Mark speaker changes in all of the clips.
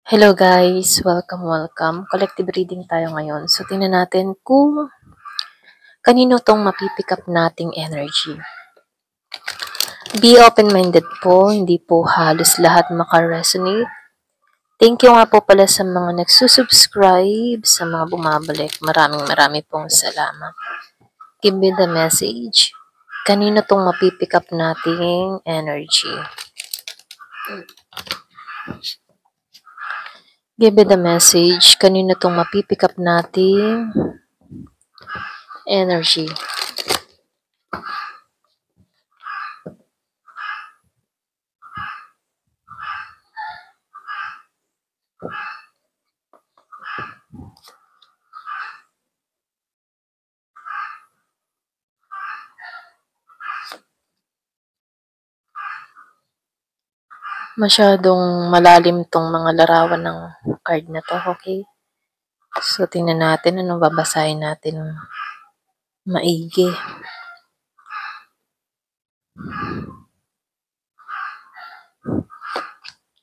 Speaker 1: Hello guys! Welcome. Collective reading tayo ngayon. So, tingnan natin kung kanino tong mapipick up nating energy. Be open-minded po, hindi po halos lahat makaresonate. Thank you nga po pala sa mga nagsusubscribe, sa mga bumabalik. Maraming pong salamat. Give me the message. Kanino tong mapipick up nating energy? Give me the message. Kanino tong mapipick up nating energy? Masyadong malalim tong mga larawan ng card na to, okay? So, tingnan natin anong babasahin natin maigi.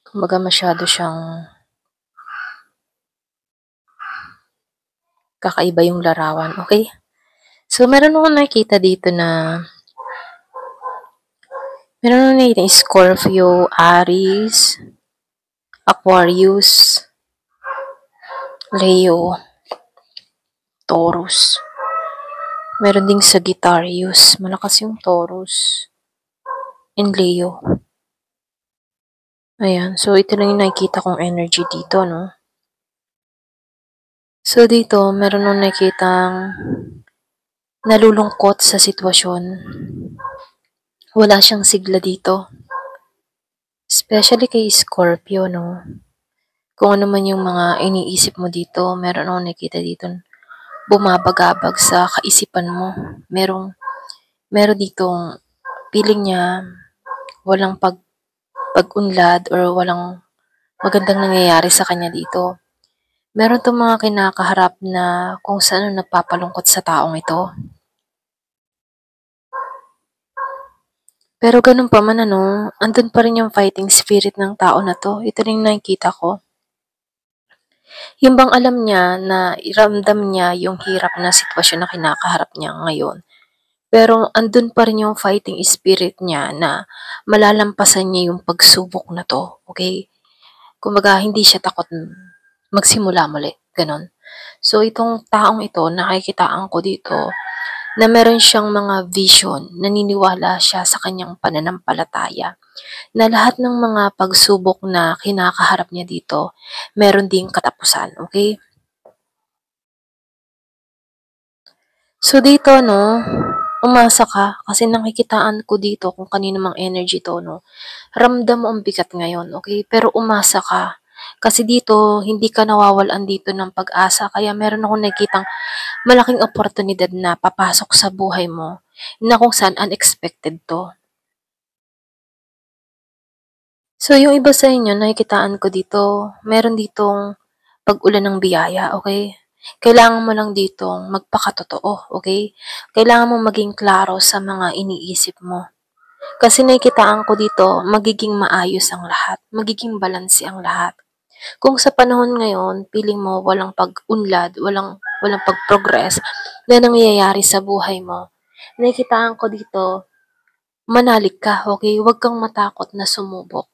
Speaker 1: Kumbaga masyado siyang kakaiba yung larawan, okay? So, meron akong nakita dito na Scorpio, Aries, Aquarius, Leo, Taurus. Meron ding Sagittarius. Malakas yung Taurus. And Leo. Ayan. So, ito lang yung nakikita kong energy dito, no? So, dito, meron nung nakikitang nalulungkot sa sitwasyon. Wala siyang sigla dito. Especially kay Scorpio, no? Kung ano man yung mga iniisip mo dito, meron akong nakita dito bumabagabag sa kaisipan mo. Meron ditong feeling niya walang pag-unlad or walang magandang nangyayari sa kanya dito. Meron tong mga kinakaharap na kung saan nagpapalungkot sa taong ito. Pero ganun pa man andun pa rin yung fighting spirit ng tao na to. Ito rin nakikita ko. Yung bang alam niya na iramdam niya yung hirap na sitwasyon na kinakaharap niya ngayon. Pero andun pa rin yung fighting spirit niya na malalampasan niya yung pagsubok na to. Okay? Kumbaga, hindi siya takot magsimula muli. Ganon. So, itong taong ito, nakikitaan ko dito, na meron siyang mga vision, naniniwala siya sa kanyang pananampalataya, na lahat ng mga pagsubok na kinakaharap niya dito, meron ding katapusan, okay? So dito, umasa ka, kasi nakikitaan ko dito kung kanino mang energy to, ramdam mo ang bigat ngayon, okay? Pero umasa ka, kasi dito, hindi ka nawawalan dito ng pag-asa, kaya meron akong nakikitang malaking oportunidad na papasok sa buhay mo na kung saan unexpected to. So, yung iba sa inyo, nakikitaan ko dito, meron ditong pag-ulan ng biyaya, okay? Kailangan mo lang ditong magpakatotoo, okay? Kailangan mo maging klaro sa mga iniisip mo. Kasi nakikitaan ko dito, magiging maayos ang lahat, magiging balanse ang lahat. Kung sa panahon ngayon, feeling mo walang pag-unlad, walang pag-progress na nangyayari sa buhay mo, nakikitaan ko dito, manalig ka, okay? Huwag kang matakot na sumubok.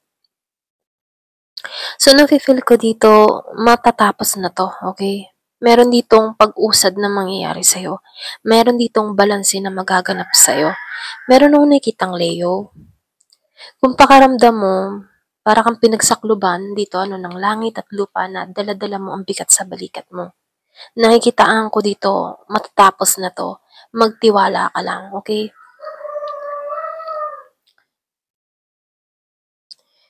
Speaker 1: So, nafe-feel ko dito, matatapos na to, okay? Meron ditong pag-usad na mangyayari sa'yo. Meron ditong balanse na magaganap sa'yo. Meron akong nakikitang Leo. Kung pakaramdam mo, para kang pinagsakluban dito, ng langit at lupa na dala-dala mo ang bigat sa balikat mo. Nakikitaan ko dito, matatapos na to. Magtiwala ka lang, okay?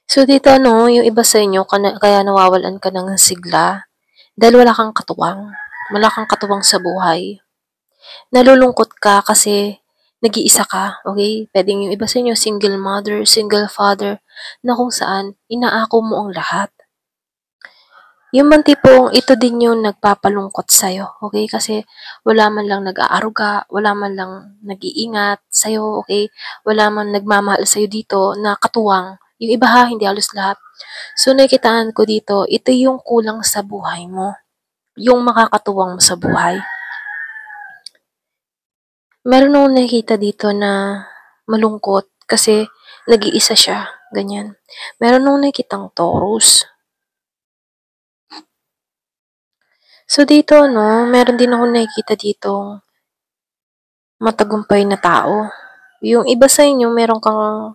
Speaker 1: So dito yung iba sa inyo kaya nawawalan ka ng sigla dahil wala kang katuwang sa buhay. Nalulungkot ka kasi nag-iisa ka, okay? Pwedeng yung iba sa inyo single mother, single father na kung saan inaako mo ang lahat. Yung man tipong ito din yung nagpapalungkot sa'yo, okay? Kasi wala man lang nag-aaruga, wala man lang nag-iingat sa'yo, okay? Wala man nagmamahal sa'yo dito na katuwang Yung iba ha, hindi halos lahat. So, nakikitaan ko dito, ito yung kulang sa buhay mo. Yung makakatuwang mo sa buhay. Meron akong nakikita dito na malungkot kasi nag-iisa siya, ganyan. Meron akong nakikitang Taurus. So dito, no, meron din akong nakikita dito matagumpay na tao. Yung iba sa inyo, meron kang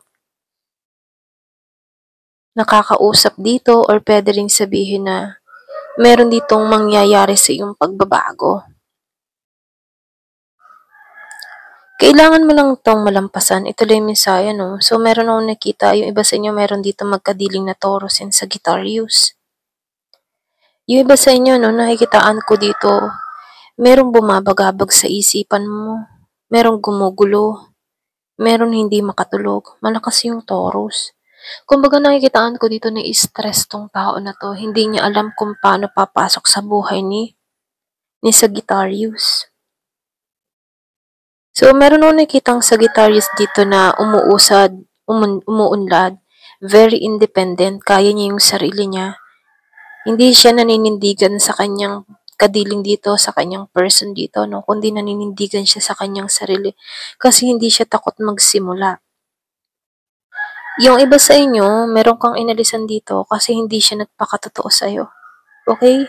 Speaker 1: nakakausap dito or pwede ring sabihin na meron ditong mangyayari sa iyong pagbabago. Kailangan mo lang itong malampasan. Ito lang yung mensahe, no? So, meron akong nakita, yung iba sa inyo, meron dito magkadiling na Taurus and Sagittarius. Yung iba sa inyo, no, nakikitaan ko dito, merong bumabagabag sa isipan mo, merong gumugulo, meron hindi makatulog, malakas yung Taurus. Kumbaga nakikitaan ko dito na stress tong tao na to, hindi niya alam kung paano papasok sa buhay ni Sagittarius. So, meron akong nakitang Sagittarius dito na umuusad, umuunlad, very independent, kaya niya yung sarili niya. Hindi siya naninindigan sa kanyang kadiling dito, sa kanyang person dito, no? Kundi naninindigan siya sa kanyang sarili. Kasi hindi siya takot magsimula. Yung iba sa inyo, meron kang inalisan dito kasi hindi siya nagpakatotoo sa'yo. Okay?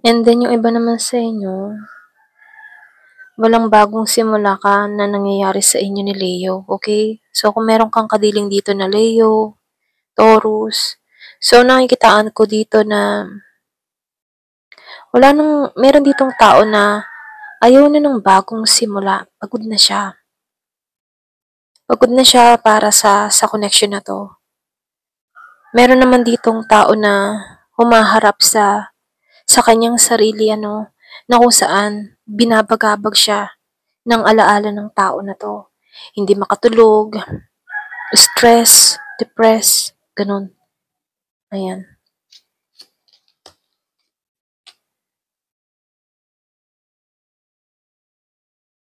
Speaker 1: And then, yung iba naman sa inyo, walang bagong simula ka na nangyayari sa inyo ni Leo, okay? So, kung meron kang kadiling dito na Leo, Taurus, so nakikitaan ko dito na meron ditong tao na ayaw na ng bagong simula, pagod na siya. Pagod na siya para sa connection na to. Meron naman ditong tao na humaharap sa kanyang sarili, na kung saan binabagabag siya ng alaala ng tao na to. Hindi makatulog, stress, depressed, ganun. Ayan.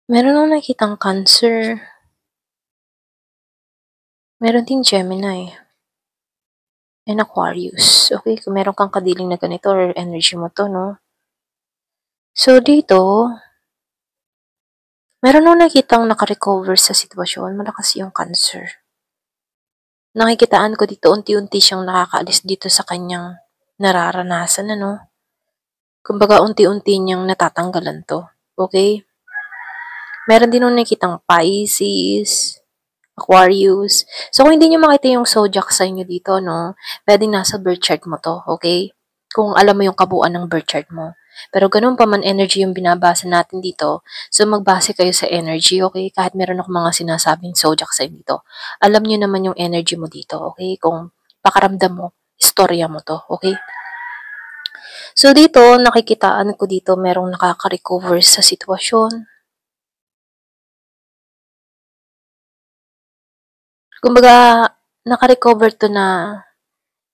Speaker 1: Meron akong nakitang Cancer. Meron ding Gemini. And Aquarius. Okay, kung meron kang kadiling na ganito or energy mo to, no? So, dito, meron akong nakitang nakarecover sa sitwasyon. Malakas yung Cancer. Nakikitaan ko dito, unti-unti siyang nakakaalis dito sa kanyang nararanasan, Kumbaga, unti-unti niyang natatanggalan to. Okay? Meron din akong nakitang Pisces, Aquarius. So, kung hindi nyo makita yung zodiac sa inyo dito, no, pwedeng nasa birth chart mo to, okay? Kung alam mo yung kabuuan ng birth chart mo. Pero ganun pa man energy yung binabasa natin dito, so magbase kayo sa energy, okay? Kahit meron ako mga sinasabing zodiac sa inyo dito. Alam nyo naman yung energy mo dito, okay? Kung pakaramdam mo, istorya mo to, okay? So dito, nakikitaan ko dito, merong nakaka-recover sa sitwasyon. Kumbaga, naka-recover to na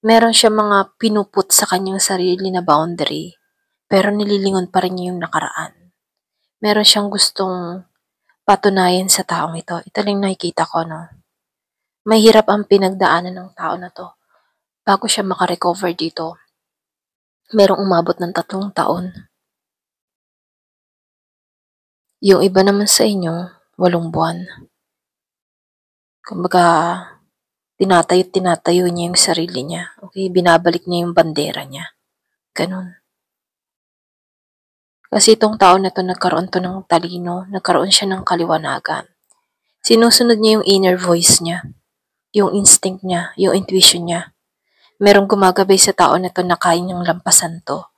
Speaker 1: meron siya mga pinuput sa kanyang sarili na boundary, pero nililingon pa rin niya yung nakaraan. Meron siyang gustong patunayan sa taong ito. Ito lang nakikita ko, no? Mahirap ang pinagdaanan ng tao na to bago siya makarecover dito. Merong umabot ng 3 taon. Yung iba naman sa inyo, 8 buwan. Kumbaga, tinatayo niya yung sarili niya. Okay, binabalik niya yung bandera niya. Ganun. Kasi itong tao na to nagkaroon to ng talino, nagkaroon siya ng kaliwanagan. Sinusunod niya yung inner voice niya, yung instinct niya, yung intuition niya. Merong gumagabay sa tao na to na kaya niyang lampasan to.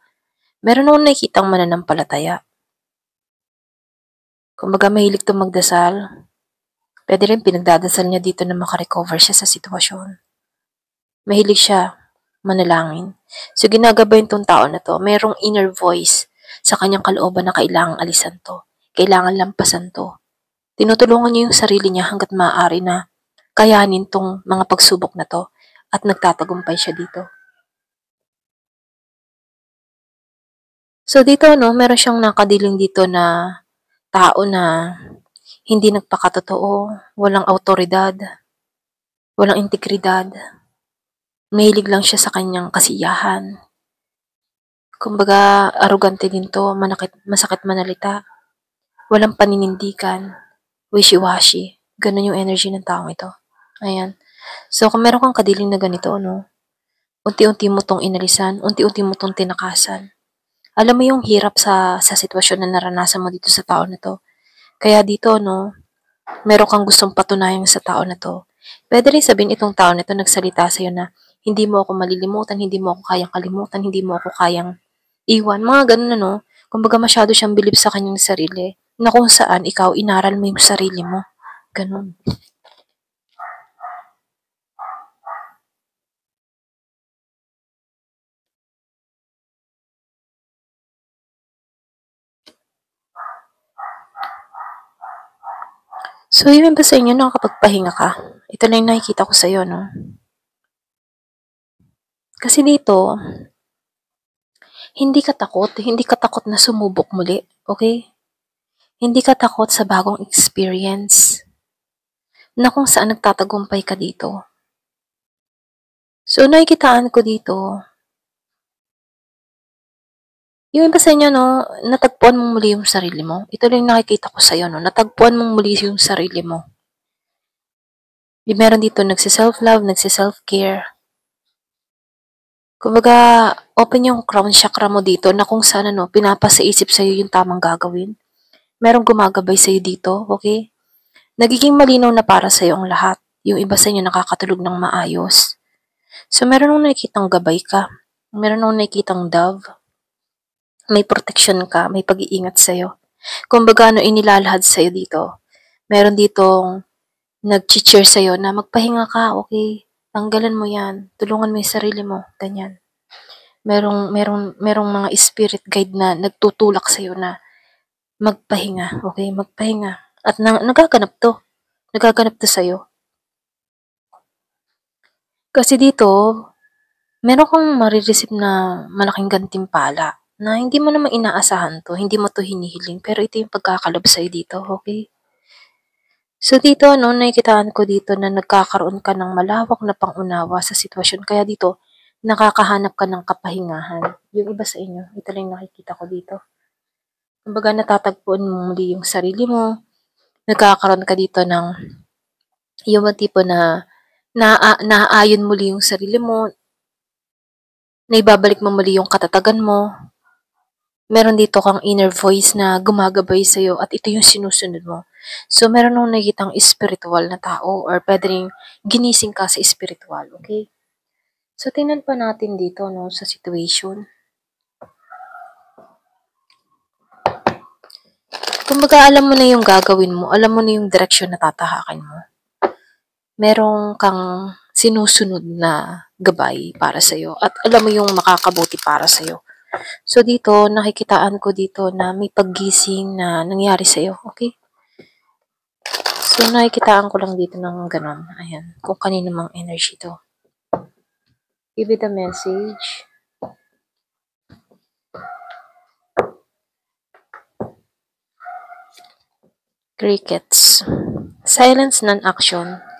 Speaker 1: Meron akong nakikitang mananampalataya. Kumbaga mahilig to magdasal. Pwede rin pinagdadasal niya dito na makarecover siya sa sitwasyon. Mahilig siya manalangin. So ginagabay itong tao na to, merong inner voice sa kanyang kalooban na kailangang alisan to. Kailangan lampasan to. Tinutulungan niya yung sarili niya hanggat maaari na kayanin tong mga pagsubok na to at nagtatagumpay siya dito. So dito, meron siyang nakadiling dito na tao na hindi nagpakatotoo, walang awtoridad, walang integridad. Mahilig lang siya sa kanyang kasiyahan. Kumbaga, arrogante din 'to, masakit manalita, walang paninindigan, wishy-washy. Gano'n yung energy ng taong ito. Ayan. So, kung meron kang kadiling na ganito, no, unti-unti mo 'tong inalisan, unti-unti mo 'tong tinakasan. Alam mo yung hirap sa sitwasyon na naranasan mo dito sa tao na 'to. Kaya dito, no, meron kang gustong patunayan sa tao na 'to. Puwede rin sabihin itong tao na 'to nagsalita sa'yo na, "Hindi mo ako malilimutan, hindi mo ako kayang kalimutan, hindi mo ako kayang iwan." Mga gano'n ano. Kumbaga masyado siyang bilib sa kanyang sarili, na kung saan ikaw inaral mo yung sarili mo, gano'n. So, yun ba sa inyo nakakapagpahinga ka? Ito na yung nakikita ko sa'yo, no? Kasi dito, hindi ka takot na sumubok muli, okay? Hindi ka takot sa bagong experience na kung saan nagtatagumpay ka dito. So, nakikitaan ko dito, yung iba sa inyo, no, natagpuan mo muli yung sarili mo. Ito lang yung nakikita ko sa'yo, no, natagpuan mo muli yung sarili mo. Meron dito nagsi-self-love, nagsi-self-care. Kumbaga, open yung crown chakra mo dito na kung saan ano, pinapasaisip sa'yo yung tamang gagawin. Merong gumagabay sa'yo dito, okay? Nagiging malinaw na para sa'yo ang lahat. Yung iba sa inyo nakakatulog ng maayos. So, meron nung nakikitang gabay ka. Meron nung nakikitang dove. May protection ka, may pag-iingat sa'yo. Kumbaga, ano inilalahad sa'yo dito. Meron ditong nag-cheer sa'yo na magpahinga ka, okay? Tanggalan mo yan. Tulungan mo yung sarili mo. Ganyan. Merong mga spirit guide na nagtutulak sa'yo na magpahinga, okay? Magpahinga. At nagaganap to. Nagaganap to sa'yo. Kasi dito, meron kang marireceive na malaking gantimpala na hindi mo naman inaasahan to, hindi mo to hinihiling, pero ito yung pagkakalob sa'yo dito, okay? So dito, no, nakikitaan ko dito na nagkakaroon ka ng malawak na pangunawa sa sitwasyon. Kaya dito, nakakahanap ka ng kapahingahan. Yung iba sa inyo, ito lang nakikita ko dito. Kumbaga, natatagpuan mo muli yung sarili mo. Nagkakaroon ka dito ng yung tipo na naaayon muli yung sarili mo, naibabalik mo muli yung katatagan mo. Meron dito kang inner voice na gumagabay sa'yo at ito yung sinusunod mo. So, meron nung nakikitang spiritual na tao or pwede rin ginising ka sa spiritual, okay? So, tingnan pa natin dito, no, sa situation. Kumbaga, alam mo na yung gagawin mo, alam mo na yung direksyon na tatahakin mo. Merong kang sinusunod na gabay para sa'yo at alam mo yung makakabuti para sa'yo. So, dito, nakikitaan ko dito na may paggising na nangyari sa'yo, okay? So, nakikitaan ko lang dito ng ganon. Ayan, kung kanino mang energy to. Give it a message. Crickets. Silence, non-action.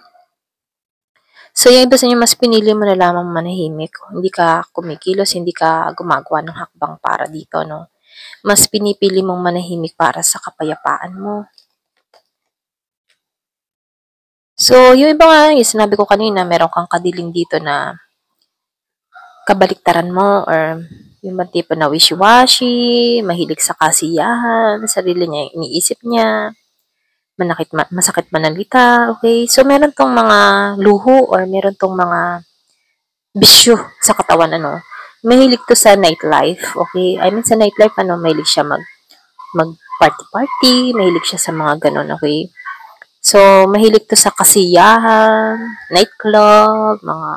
Speaker 1: So, yung iba sa inyo, mas pinili mo na lamang manahimik. Hindi ka kumikilos, hindi ka gumagawa ng hakbang para dito, no? Mas pinipili mong manahimik para sa kapayapaan mo. So, yung iba nga, yung sinabi ko kanina, meron kang kadiling dito na kabaliktaran mo or yung mga tipo na wishy-washy, mahilig sa kasiyahan, sarili niya yung iniisip niya, masakit manalita, okay? So, meron tong mga luho or meron tong mga bisyo sa katawan, ano. Mahilig to sa nightlife, okay? I mean, sa nightlife, ano, mahilig siya mag party-party, mahilig siya sa mga ganun, okay? So, mahilig to sa kasiyahan, nightclub, mga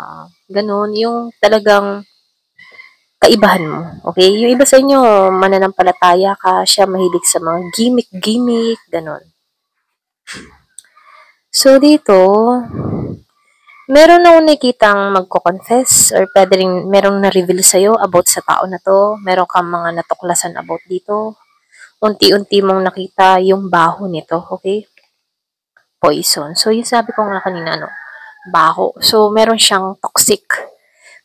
Speaker 1: ganun, yung talagang kaibahan mo, okay? Yung iba sa inyo, mananampalataya ka, siya mahilig sa mga gimmick, ganun. So, dito, meron na nakikitang magko-confess or pwede rin merong na-reveal sa'yo about sa tao na to. Meron kang mga natuklasan about dito. Unti-unti mong nakita yung baho nito, okay? poison. So, yung sabi ko nga kanina, no, baho. So, meron siyang toxic,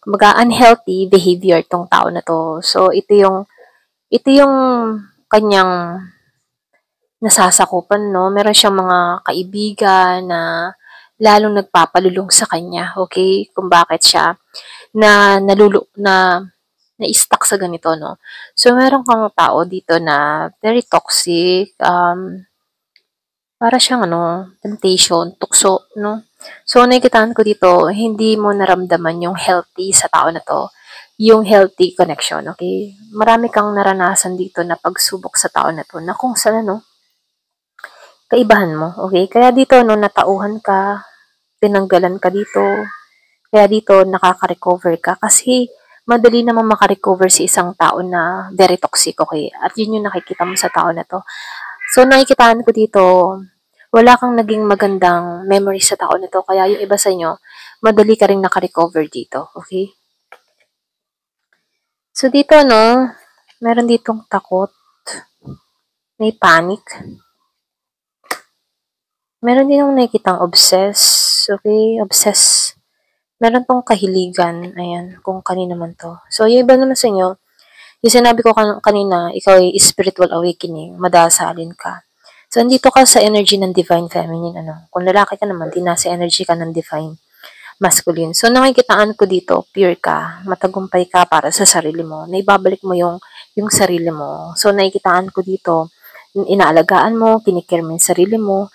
Speaker 1: kumbaga unhealthy behavior tong tao na to. So, ito yung kanyang nasasakupan, no? Meron siyang mga kaibigan na lalong nagpapalulong sa kanya, okay? Kung bakit siya na-stuck sa ganito, no? So, meron kang tao dito na very toxic, para siyang temptation, tukso, no? So, nakikitaan ko dito, hindi mo naramdaman yung healthy sa tao na to, yung healthy connection, okay? Marami kang naranasan dito na pagsubok sa tao na to, na kung saan, kaibahan mo, okay? Kaya dito, natauhan ka, tinanggalan ka dito, kaya dito, nakaka-recover ka, kasi madali naman makarecover si isang tao na very toxic, okay? At yun yung nakikita mo sa tao na to. So, nakikitaan ko dito, wala kang naging magandang memory sa tao na to, kaya yung iba sa inyo, madali ka rin nakarecover dito, okay? So, dito, meron ditong takot, may panic, meron din akong nakikitang obsess, okay? Obsess. Meron tong kahiligan, ayan, kung kanina man to. So, yung iba naman sa inyo, yung sinabi ko kanina, ikaw ay spiritual awakening, madasalin ka. So, andito ka sa energy ng divine feminine, Kung lalaki ka naman, di nasa energy ka ng divine masculine. So, nakikitaan ko dito, pure ka, matagumpay ka para sa sarili mo, na ibabalik mo yung sarili mo. So, nakikitaan ko dito, inaalagaan mo, kinikare mo yung sarili mo.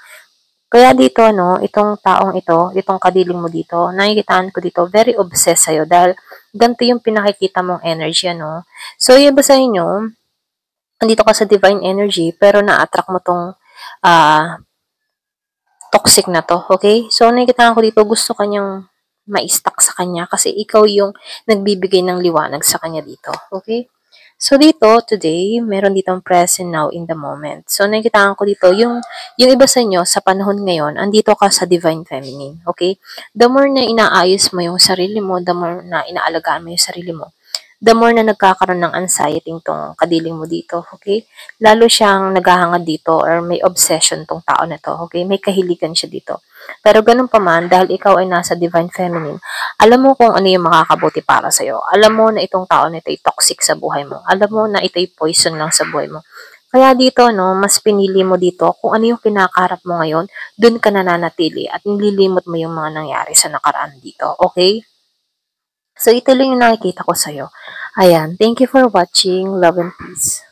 Speaker 1: Kaya dito, itong taong ito, itong kadiling mo dito, nakikitaan ko dito, very obsessed sa'yo dahil ganito yung pinakikita mong energy, So, yung iba sa inyo, andito ka sa divine energy, pero na-attract mo tong toxic na to, okay? So, nakikitaan ko dito, gusto kanyang ma-stuck sa kanya kasi ikaw yung nagbibigay ng liwanag sa kanya dito, okay? So, dito, today, meron ditong present now in the moment. So, nakikitaan ko dito, yung iba sa inyo, sa panahon ngayon, andito ka sa divine feminine, okay? The more na inaayos mo yung sarili mo, the more na inaalagaan mo yung sarili mo, the more na nagkakaroon ng anxiety tong kadiling mo dito, okay? Lalo siyang naghahangad dito or may obsession tong tao na to, okay? May kahiligan siya dito. Pero ganun pa man, dahil ikaw ay nasa divine feminine, alam mo kung ano yung makakabuti para sa'yo. Alam mo na itong tao na ito ay toxic sa buhay mo. Alam mo na ito ay poison lang sa buhay mo. Kaya dito, mas pinili mo dito kung ano yung kinakaharap mo ngayon, dun ka nananatili at nililimot mo yung mga nangyari sa nakaraan dito, okay? So, ito lang yung nakikita ko sa'yo. Ayan. Thank you for watching. Love and peace.